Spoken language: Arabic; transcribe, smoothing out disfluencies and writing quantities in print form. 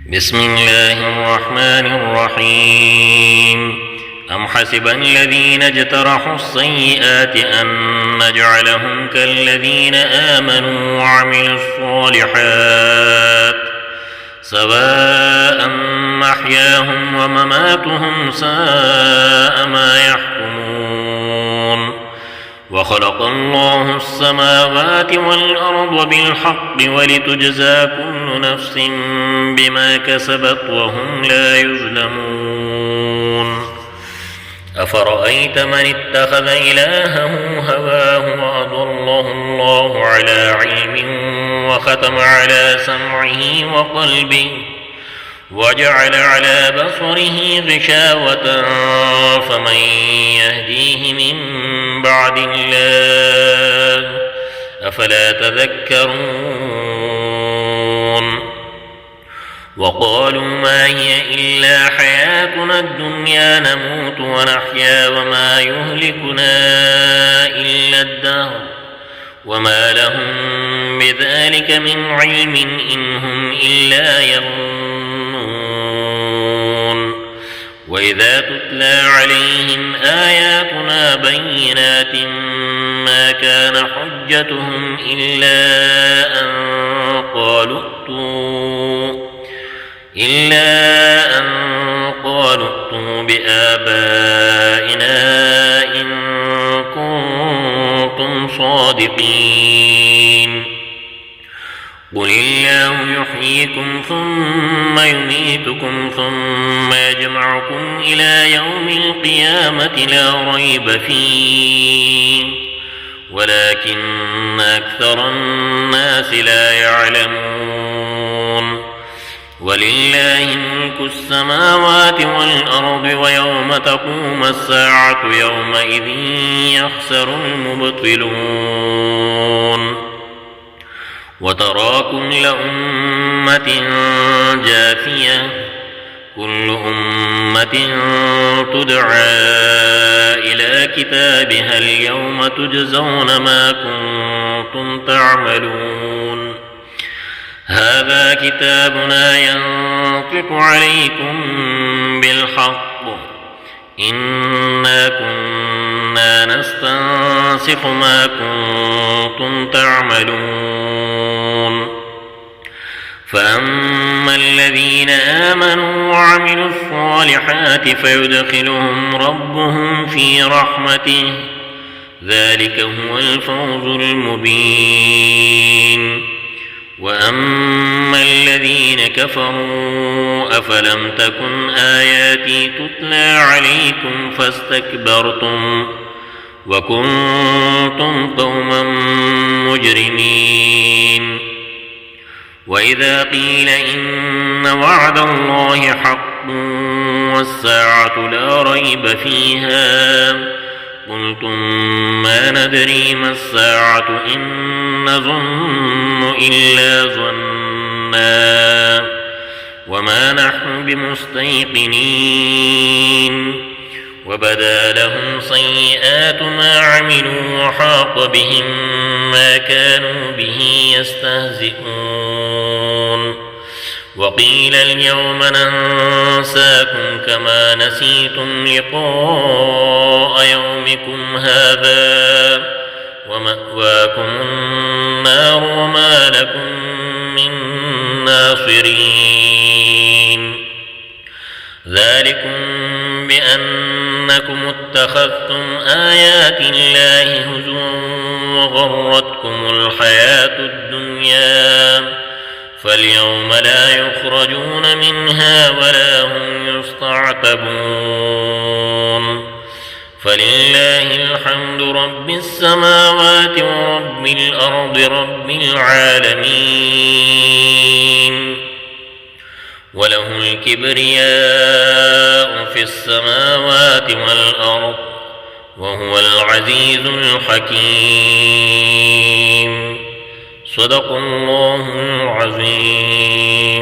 بسم الله الرحمن الرحيم أم حسب الذين اجترحوا السيئات أن نجعلهم كالذين آمنوا وعملوا الصالحات سواء محياهم ومماتهم ساء ما يحكمون وخلق الله السماوات والأرض بالحق ولتجزى كل نفس بما كسبت وهم لا يظلمون أفرأيت من اتخذ إلهه هواه وأضله الله على علم وختم على سمعه وقلبه وجعل على بصره غشاوة فمن يهديه من بعد الله أفلا تذكرون وقالوا ما هي إلا حياتنا الدنيا نموت ونحيا وما يهلكنا إلا الدهر وما لهم بذلك من علم إن هم إلا يظنون وإذا تتلى عليهم آياتنا بينات ما كان حجتهم إلا أن قالوا ائتوا بآبائنا إن كنتم صادقين قل الله يحييكم ثم يميتكم ثم يجمعكم إلى يوم القيامة لا ريب فيه ولكن أكثر الناس لا يعلمون ولله ملك السماوات والأرض ويوم تقوم الساعة يومئذ يخسر المبطلون وترى كل أمة جاثية كل أمة تدعى إلى كتابها اليوم تجزون ما كنتم تعملون هذا كتابنا ينطق عليكم بالحق إنا كنا نستنسخ ما كنتم تعملون فأما الذين آمنوا وعملوا الصالحات فيدخلهم ربهم في رحمته ذلك هو الفوز المبين وأما الذين كفروا أفلم تكن آياتي تتلى عليكم فاستكبرتم وكنتم قوما مجرمين وإذا قيل إن وعد الله حق والساعة لا ريب فيها قلتم ما ندري ما الساعة إن نظن إلا ظنا وما نحن بمستيقنين وبدا لهم سيئات ما عملوا وحاق بهم ما كانوا به يستهزئون وقيل اليوم ننساكم كما نسيتم لقاء يومكم هذا ومأواكم النار وما لكم من ناصرين ذلكم بأنكم اتخذتم آيات الله هزوا وغرتكم الحياة الدنيا فاليوم لا يخرجون منها ولا هم يستعتبون فلله الحمد رب السماوات ورب الأرض رب العالمين وله الكبرياء في السماوات والأرض وهو العزيز الحكيم صدق الله العظيم.